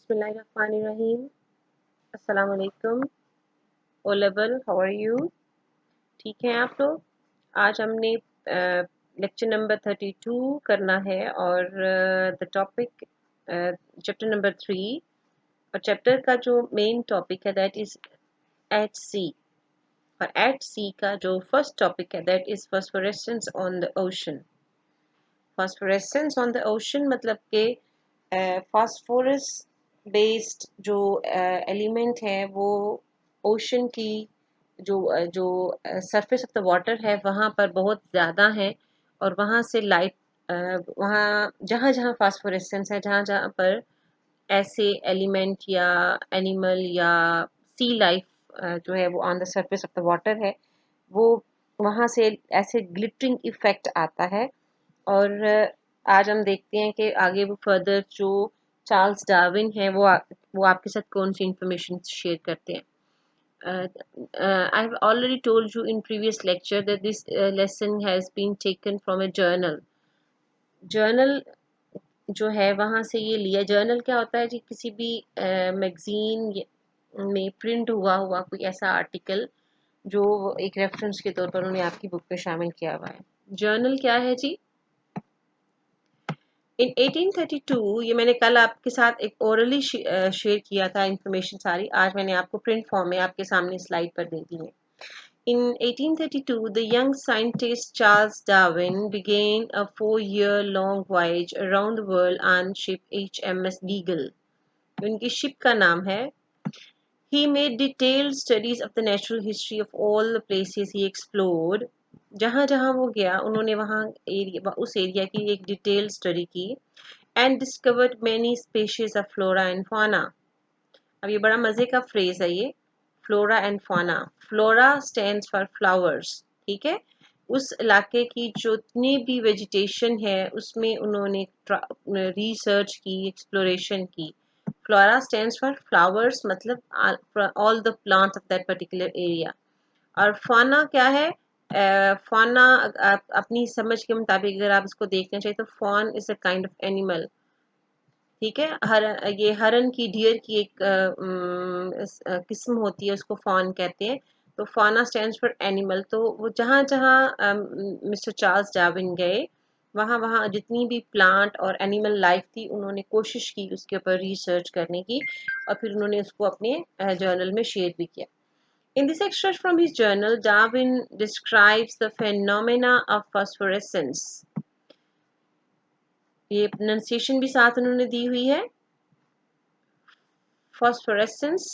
बिस्मिल्लाहिर्रहमानिर्रहीम। अस्सलाम वालेकुम। O level, how are you? ठीक हैं आप लोग? आज हमने लेक्चर नंबर 32 करना है और द टॉपिक चैप्टर नंबर 3 और चैप्टर का जो मेन टॉपिक है दैट इज एट सी। और एट सी का जो फर्स्ट टॉपिक है that is phosphorescence on the ocean. Phosphorescence on the ocean मतलब के फास्फोरस बेस्ड जो एलिमेंट है वो ओशन की जो सरफेस ऑफ द वाटर है वहाँ पर बहुत ज़्यादा है और वहाँ से लाइट वहाँ जहाँ जहाँ फास्फोरेसेंस है जहाँ जहाँ पर ऐसे एलिमेंट या एनिमल या सी लाइफ जो है वो on the surface of the water है वो वहाँ से ऐसे ग्लिटरिंग इफेक्ट आता है। और आज हम देखते हैं कि आगे वो फर्दर जो चार्ल्स डार्विन है वो आपके साथ कौन सी इंफॉर्मेशन शेयर करते हैं। I have already told you in previous lecture that this lesson has been taken from a journal. Journal जो है वहाँ से ये लिया। जर्नल क्या होता है जी? किसी भी मैगजीन में प्रिंट हुआ हुआ कोई ऐसा आर्टिकल जो एक रेफरेंस के तौर पर उन्होंने आपकी बुक में शामिल किया हुआ है। जर्नल क्या है जी? इन 1832 ये मैंने कल आपके साथ एक ओरली शेयर किया था इंफॉर्मेशन सारी। आज मैंने आपको प्रिंट फॉर्म में आपके सामने स्लाइड पर दे दी है। In 1832, the young scientist Charles Darwin began a 4-year-long voyage around the world on ship HMS Beagle. उनकी शिप का नाम है। He made detailed studies of the natural history of all the places he explored. जहाँ जहाँ वो गया उन्होंने वहाँ उस एरिया की एक डिटेल स्टडी की and discovered many species of flora and fauna. अब ये बड़ा मजे का फ्रेज है ये, फ्लोरा एंड फाना। फ्लोरा स्टैंड्स फॉर फ्लावर्स, ठीक है। उस इलाके की जितनी भी वेजिटेशन है उसमें उन्होंने रिसर्च की, एक्सप्लोरेशन की। फ्लोरा स्टैंड्स फॉर फ्लावर्स मतलब all the plants of that particular area. और फाना क्या है? फाना अपनी समझ के मुताबिक अगर आप इसको देखना चाहिए तो fawn is a kind of animal, ठीक है। ये हरन की, डियर की एक किस्म होती है, उसको फॉन कहते हैं। तो फाना स्टैंड्स फॉर एनिमल। तो वो जहाँ जहाँ मिस्टर चार्ल्स डार्विन गए वहाँ वहाँ जितनी भी प्लांट और एनिमल लाइफ थी उन्होंने कोशिश की उसके ऊपर रिसर्च करने की और फिर उन्होंने उसको अपने जर्नल में शेयर भी किया। In this extract from his journal, Darwin describes the phenomena of phosphorescence. ये प्रोनाउंसिएशन भी साथ उन्होंने दी हुई है। phosphorescence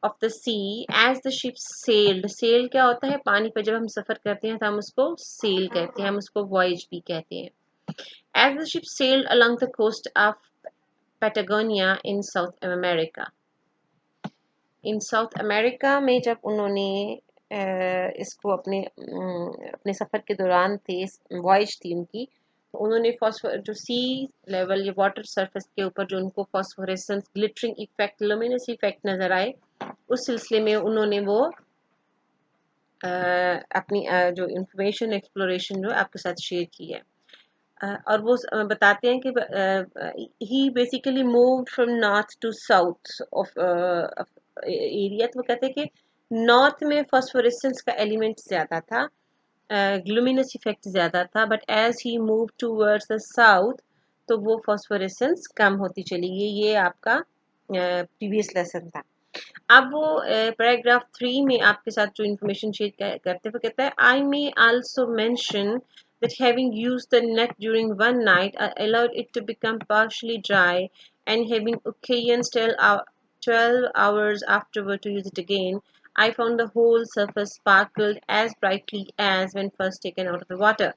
of the sea as the ship sailed. sail क्या होता है? पानी पर जब हम सफर करते हैं तो हम उसको sail कहते हैं, हम उसको voyage भी कहते हैं। As the ship sailed along the coast of Patagonia in South America. In South America में जब उन्होंने इसको अपने सफ़र के दौरान थे, वॉयज थी उनकी, तो उन्होंने जो सी लेवल या वाटर सरफेस के ऊपर जो उनको phosphorescence, glittering effect, luminous effect नज़र आए, उस सिलसिले में उन्होंने वो अपनी जो इंफॉर्मेशन एक्सप्लोरेशन जो आपके साथ शेयर की है। और वो बताते हैं कि he basically move from north to south of area. तो वो कहते हैं कि नॉर्थ में फॉस्फोरेसेंस का एलिमेंट ज़्यादा था, ग्लूमिनस इफेक्ट ज़्यादा था, but as he move towards the south तो वो फॉस्फोरेसेंस कम होती चली गई। ये आपका प्रीवियस लेसन था। अब वो पैराग्राफ 3 में आपके साथ जो इंफॉर्मेशन शेयर करते हुए कहता है, I may also mention that having used the net during one night, I allowed it to become partially dry, and having occasions 12 hours afterward to use it again, I found the whole surface sparkled as brightly as when first taken out of the water.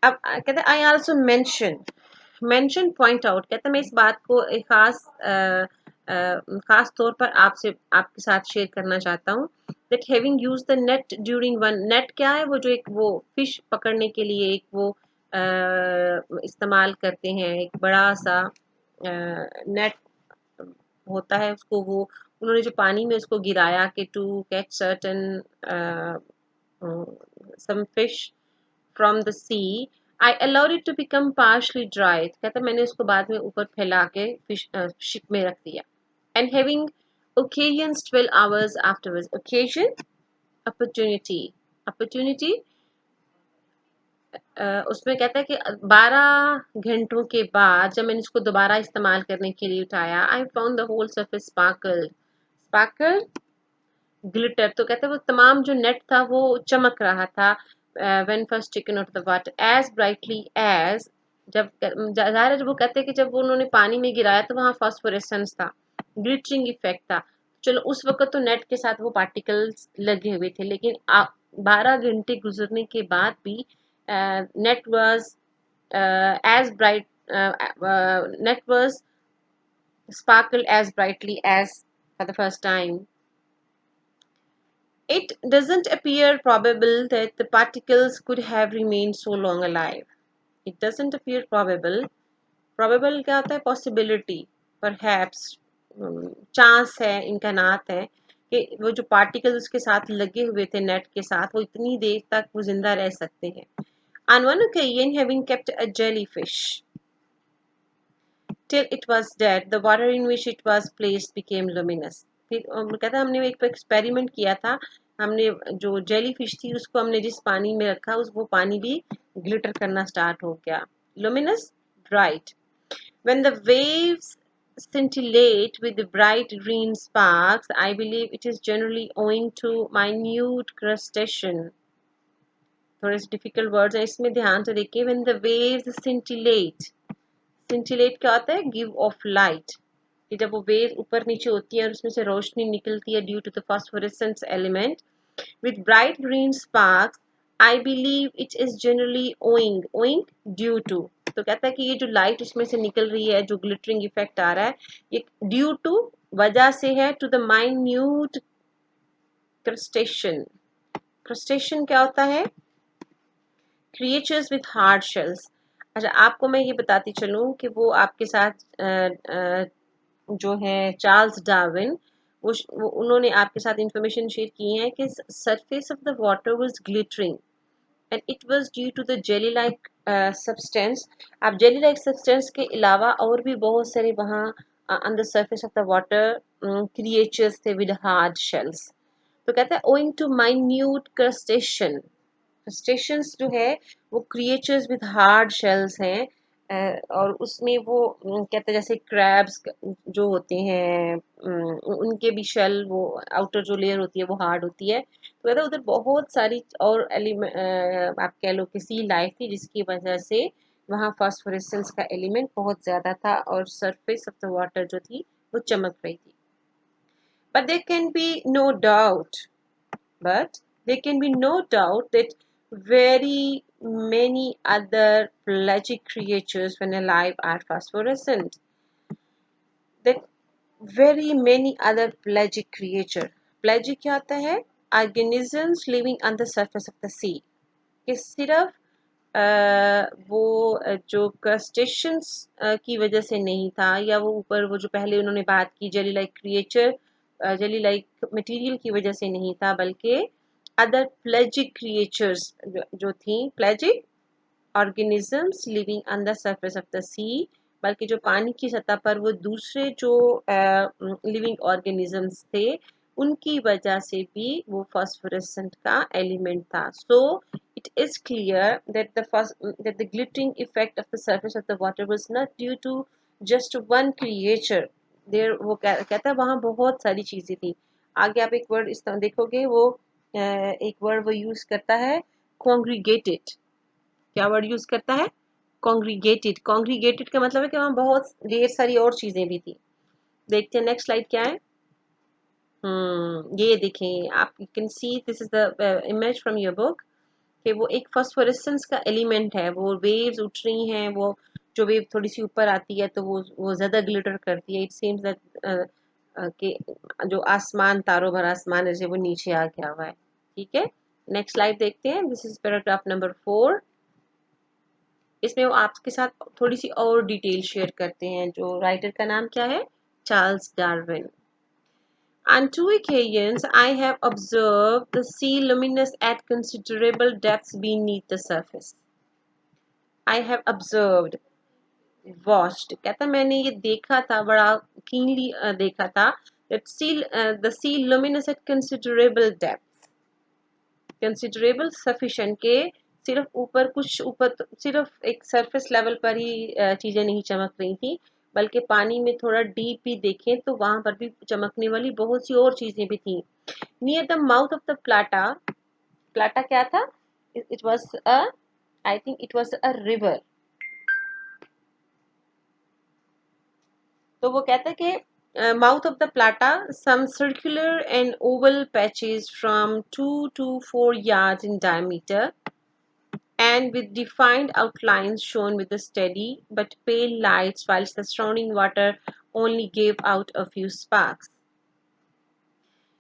अब कहते हैं I also mention point out, कहते हैं मैं इस बात को एक खास तौर पर आपके साथ शेयर करना चाहता हूँ that having used the net during one, net क्या है? वो जो एक वो फिश पकड़ने के लिए एक वो इस्तेमाल करते हैं, एक बड़ा सा नेट होता है, उसको वो उन्होंने जो पानी में उसको गिराया कि to catch certain some fish from the sea, I allowed it to become partially dry. कहता मैंने उसको बाद में ऊपर फैला के शिप में रख दिया. And having occasions 12 hours afterwards. Occasion, opportunity. Opportunity, उसमें कहता है कि 12 घंटों के बाद जब मैंने इसको दोबारा इस्तेमाल करने के लिए उठाया, I found the whole surface sparkle. Sparkle, glitter. तो कहते हैं वो तमाम जो नेट था वो चमक रहा था. When first taken out the water as brightly as, जब जाहिर है वो कहते हैं कि जब वो उन्होंने पानी में गिराया तो वहाँ फास्फोरेसेंस था, ग्लिटरिंग इफेक्ट था. चलो उस वक्त तो नेट के साथ वो पार्टिकल्स लगे हुए थे, लेकिन 12 घंटे गुजरने के बाद भी net was as bright net was sparkled as brightly as for the first time. It doesn't appear probable that the particles could have remained so long alive. It doesn't appear probable. Probable क्या होता है? Possibility, perhaps, chance है, इम्कानात है कि वो जो particles उसके साथ लगे हुए थे नेट के साथ वो इतनी देर तक वो जिंदा रह सकते हैं. On one occasion, having kept a jellyfish till it was dead, the water in which it was placed became luminous. फिर कहता है हमने एक एक्सपेरिमेंट किया था. हमने जो जेली फिश थी उसको हमने जिस पानी में रखा वो पानी भी ग्लिटर करना स्टार्ट हो गया. Luminous, bright. When the waves scintillate with the bright green sparks, I believe it is generally owing to minute crustacean. थोड़े से डिफिकल्ट वर्ड्स हैं, इसमें ध्यान से देखिए. When the waves scintillate, scintillate क्या होता है? Give of light. कि जब वो वेव ऊपर नीचे होती है और उसमें से रोशनी निकलती है due to the phosphorescence element with bright green sparks, I believe it is generally owing due to. तो कहता है कि ये जो लाइट उसमें से निकल रही है, जो ग्लिटरिंग इफेक्ट आ रहा है, ये ड्यू टू वजह से है to the minute crustacean. Crustacean क्या होता है? Creatures with hard shells. अच्छा, आपको मैं ये बताती चलूं कि वो आपके साथ जो है चार्ल्स डार्विन, वो उन्होंने आपके साथ इंफॉर्मेशन शेयर की है कि surface of the water was glittering and it was due to the jelly like substance. आप जेली लाइक सब्सटेंस के अलावा और भी बहुत सारे वहाँ on the surface of the water creatures थे विद हार्ड शेल्स. तो कहता है owing to minute crustacean. Crustaceans जो है वो क्रिएचर्स विद हार्ड शेल्स हैं. और उसमें वो कहते हैं जैसे क्रैब्स जो होते हैं उनके भी शेल, वो आउटर जो लेयर होती है वो हार्ड होती है. तो कहते हैं उधर बहुत सारी और एलिमेंट आप कह लो कि सी लाइफ थी जिसकी वजह से वहाँ फास्फोरेसेंस का एलिमेंट बहुत ज़्यादा था और सरफेस ऑफ द वाटर जो थी वो चमक रही थी. But there can be no doubt, but there can be no doubt that very many other pelagic creatures when alive are phosphorescent. That very many other pelagic creature. Pelagic क्या होता है? Organisms living on the surface of the sea. कि सिर्फ वो जो क्रस्टेशंस की वजह से नहीं था, या वो ऊपर वो जो पहले उन्होंने बात की jelly like creature, jelly like material की वजह से नहीं था, बल्कि अदर प्लेजिक क्रिएचर्स जो थी, pelagic organisms living on the surface of the sea, बल्कि जो पानी की सतह पर वो दूसरे जो लिविंग ऑर्गेनिजम्स थे उनकी वजह से भी वो फास्फोरेसेंट का एलिमेंट था. सो it is clear that the glittering effect of the surface of the water was not due to just one creature. There वो कहता है वहाँ बहुत सारी चीजें थी. आगे आप एक वर्ड इस तरह देखोगे, वो एक वर्ड वो यूज करता है congregated. क्या वर्ड यूज करता है? कॉन्ग्रीगेटेड. कॉन्ग्रीगेटेड का मतलब है कि वहाँ बहुत ढेर सारी और चीजें भी थी. देखते हैं नेक्स्ट स्लाइड क्या है. ये देखें आप, you can see this is the image from your book कि वो एक फास्फोरेसेंस का एलिमेंट है. वो वेव्स उठ रही हैं, वो जो वेव थोड़ी सी ऊपर आती है तो वो ज्यादा ग्लिटर करती है. इट सीम्स दैट कि जो आसमान, तारों भरा आसमान जैसे वो नीचे आ गया हुआ है. ठीक है, नेक्स्ट स्लाइड देखते हैं. This is paragraph number 4. इसमें वो आपके साथ थोड़ी सी और डिटेल शेयर करते हैं. जो राइटर का नाम क्या है? Charles Darwin. On 2 occasions, I have observed the sea luminous at considerable depths beneath the surface. I have observed, watched, कहता मैंने ये देखा था, बड़ा keenly देखा था, that sea, the sea luminous at considerable depth, considerable sufficient के सिर्फ ऊपर कुछ ऊपर सिर्फ एक सरफेस लेवल पर ही चीजें नहीं चमक रही थी, बल्कि पानी में थोड़ा डीप भी देखें तो वहां पर भी चमकने वाली बहुत सी और चीजें भी थी. Near the mouth of the Plata, Plata क्या था? It was a, I think it was a river. तो वो कहता है कि mouth of the Plata some circular and oval patches from 2 to 4 yards in diameter and with defined outlines shown with the steady but pale lights whilst the surrounding water only gave out a few sparks.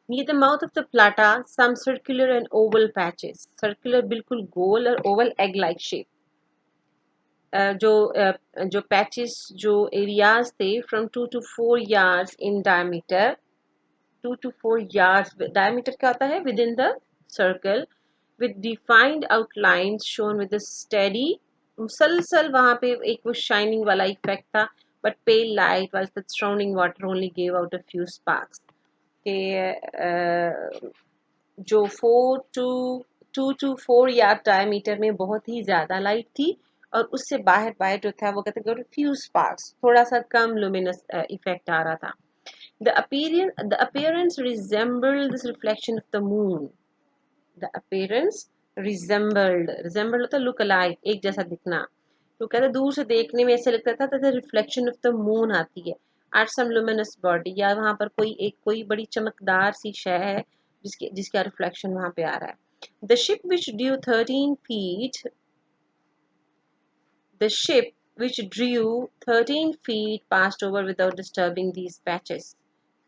Near the mouth of the plata some circular and oval patches, circular बिल्कुल गोल और oval egg like shape, जो patches जो areas थे from 2 to 4 yards in diameter, 2 to 4 yards diameter क्या होता है, with in the circle, with defined outlines shown with a steady, मुसलसल वहां पे एक वो शाइनिंग वाला इफेक्ट था, but pale light while the surrounding water only gave out a few sparks. के जो 2 to 4 यार्ड डायमीटर में बहुत ही ज्यादा लाइट थी और उससे बाहर बाहर जो था वो कहते हैं फ्यू स्पार्क्स, थोड़ा सा कम लुमिनस इफेक्ट आ रहा था. The appearance resembled this reflection of the moon. The appearance resembled होता लुक अलाइक, एक जैसा दिखना. तो कहते दूर से देखने में ऐसे लगता था जैसे रिफ्लेक्शन ऑफ द मून आती है एट सम लुमिनस बॉडी, या वहां पर कोई बड़ी चमकदार सी शय है जिसका रिफ्लेक्शन वहां पे आ रहा है. The ship which due 13 feet, the ship which drew 13 feet passed over without disturbing these patches.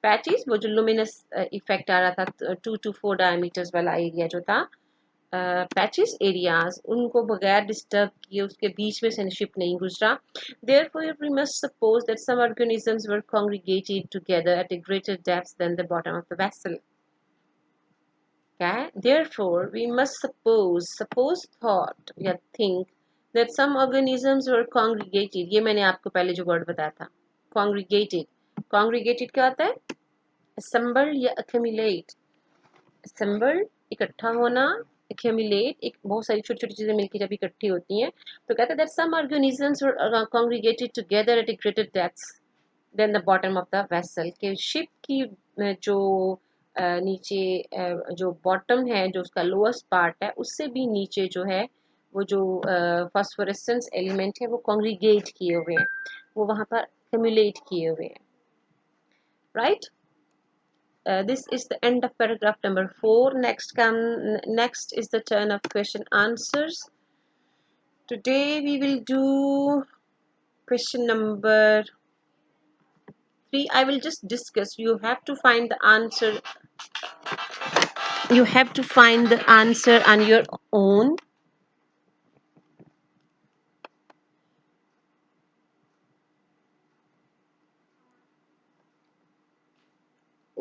Patches वो जो लुमिनस इफेक्ट आ रहा था 2 to 4 डायमीटर्स वाला एरिया जो था, पैचेस एरियाज उनको बगैर डिस्टर्ब किए उसके बीच में से शिप नहीं गुजरा. Therefore we must suppose that some organisms were congregated together at a greater depth than the bottom of the vessel. Okay? Therefore we must suppose thought या think that some organisms were congregated. ये मैंने आपको पहले जो word बताया था, congregated क्या होता है? assemble या accumulate. assemble इकट्ठा होना, accumulate एक बहुत सारी छोटी छोटी चीजें मिलकर जब इकट्ठी होती हैं. तो कहते हैं that some organisms were congregated together at a greater depth than the bottom of the vessel. कि शिप की जो नीचे जो बॉटम है, जो उसका लोअस्ट पार्ट है, उससे भी नीचे जो है वो जो फॉस्फोरेसेंस एलिमेंट है वो कॉन्ग्रीगेट किए हुए हैं, वो वहां पर एक्यूमुलेट किए हुए हैं. Right. This is the end of paragraph number 4. Next is the turn of question answers. Today we will do question number 3. I will just discuss. You have to find the answer. You have to find the answer on your own.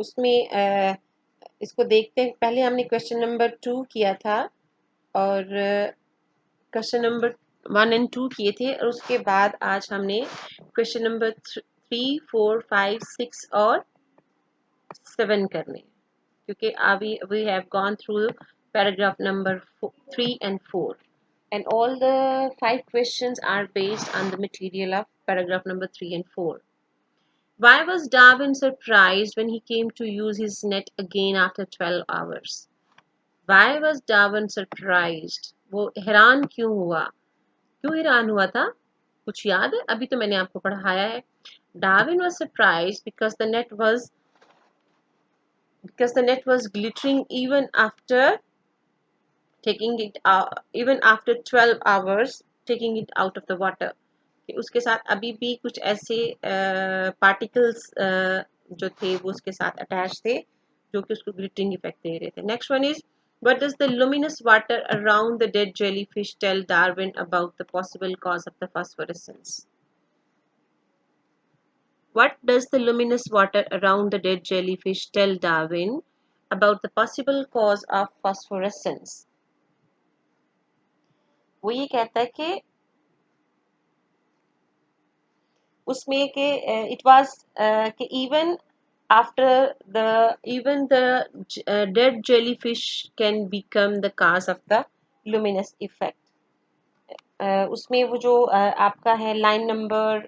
उसमें इसको देखते हैं. पहले हमने question number 2 किया था और question number 1 and 2 किए थे, और उसके बाद आज हमने क्वेश्चन नंबर 3, 4, 5, 6 और 7 करने, क्योंकि अभी we have gone through paragraph number 3 and 4 and all the 5 questions are based on the material of paragraph number 3 and 4. Why was Darwin surprised when he came to use his net again after 12 hours? Why was Darwin surprised? वो हैरान क्यों हुआ? क्यों हैरान हुआ था? कुछ याद है? अभी तो मैंने आपको पढ़ाया है. Darwin was surprised because the net was glittering even after taking it out, even after 12 hours taking it out of the water. कि उसके साथ अभी भी कुछ ऐसे पार्टिकल्स जो थे वो उसके साथ अटैच थे जो कि उसको ग्लिटरिंग इफेक्ट दे रहे थे. Next one is, what does the luminous water around the dead jellyfish tell Darwin about the possible cause of the phosphorescence? What does the luminous water around the dead jellyfish tell Darwin about the possible cause of phosphorescence? वो ये कहता है कि उसमें के it was कि even the dead jellyfish can become the cause of the luminous effect. उसमें वो जो आपका है लाइन नंबर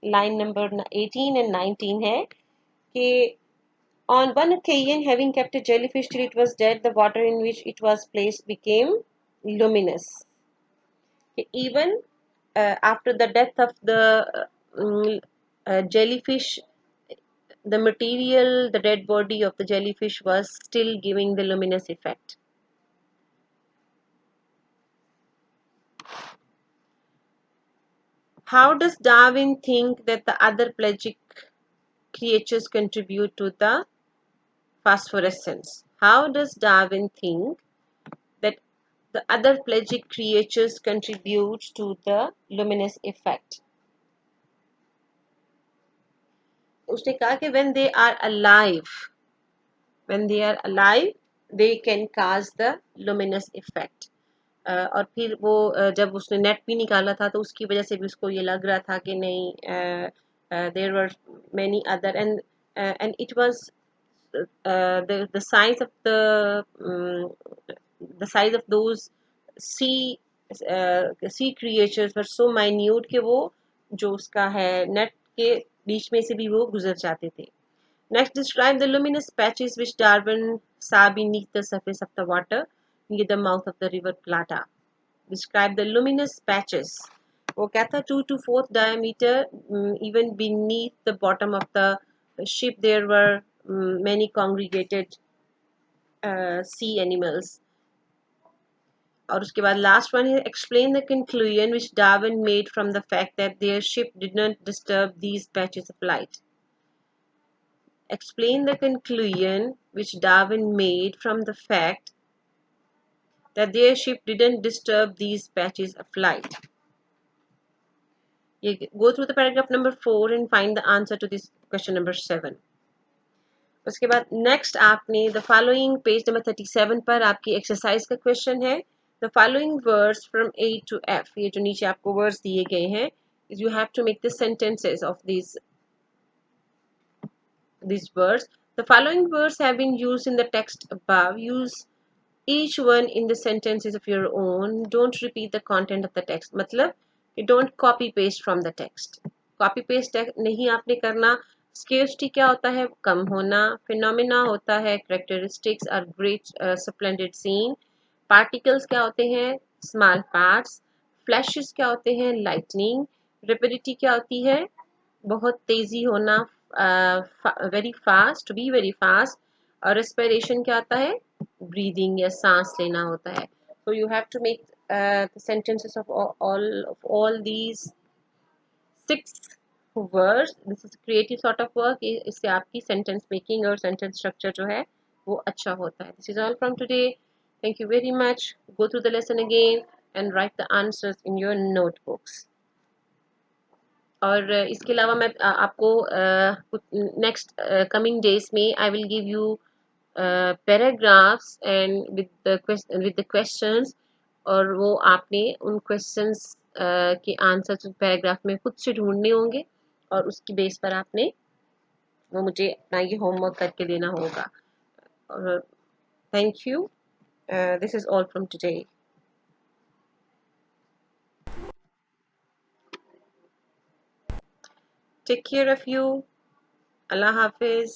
18 and 19 है कि on one occasion, having kept a jellyfish till it was dead, the water in which it was placed became luminous. Even after the death of the jellyfish, the material, the dead body of the jellyfish was still giving the luminous effect. How does Darwin think that the other pelagic creatures contribute to the phosphorescence? How does Darwin think that the other pelagic creatures contribute to the luminous effect? उसने कहा कि when they are alive they can cause the luminous effect. और फिर वो जब उसने net भी निकाला था तो उसकी वजह से भी उसको ये लग रहा था कि नहीं there were many other and it was the size of the size of those sea sea creatures were so minute कि वो जो उसका है नेट के बीच में से भी वो गुजर जाते थे. Next, describe the luminous patches which Darwin saw beneath the surface of the water near the mouth of the river Plata. Describe the luminous patches. वो क्या था 2 to 4 diameter, even beneath the bottom of the ship there were many congregated sea animals. और उसके बाद last one है explain the conclusion which Darwin made from the fact that their ship did not disturb these patches of light. Explain the conclusion which Darwin made from the fact that their ship didn't disturb these patches of light. You go through the paragraph number 4 and find the answer to this question number 7. उसके बाद next आपने the following page number 37 पर आपकी exercise का question है. The following words from A to F, ये जो नीचे आपको वर्ड्स दिए गए हैं, you have to make the sentences of these words. The following words have been used in the text above. Use each one in the sentences of your own. Don't repeat the content of the text. मतलब you don't copy paste from the text. Copy paste नहीं आपने करना. Scarcity क्या होता है? कम होना. Phenomena होता है characteristics or great splendid scene. Particles क्या होते हैं? Small parts. Flashes क्या होते हैं? Lightning. Rapidity क्या होती है? बहुत तेजी होना, very fast, to be very fast. और रेस्पिरेशन क्या होता है? ब्रीदिंग या सांस लेना होता है. So you have to make sentences of all these 6 words. This is creative sort of work. इससे आपकी सेंटेंस मेकिंग और सेंटेंस स्ट्रक्चर जो है वो अच्छा होता है. This is all from today. Thank you very much. Go through the lesson again and write the answers in your notebooks. और इसके अलावा मैं आपको नेक्स्ट कमिंग डेज में I will give you paragraphs and with the questions. और वो आपने उन क्वेश्चंस के आंसर्स पैराग्राफ में खुद से ढूंढने होंगे और उसकी बेस पर आपने वो मुझे अपना ये होमवर्क करके देना होगा. और thank you. This is all from today. Take care of you. Allah Hafiz.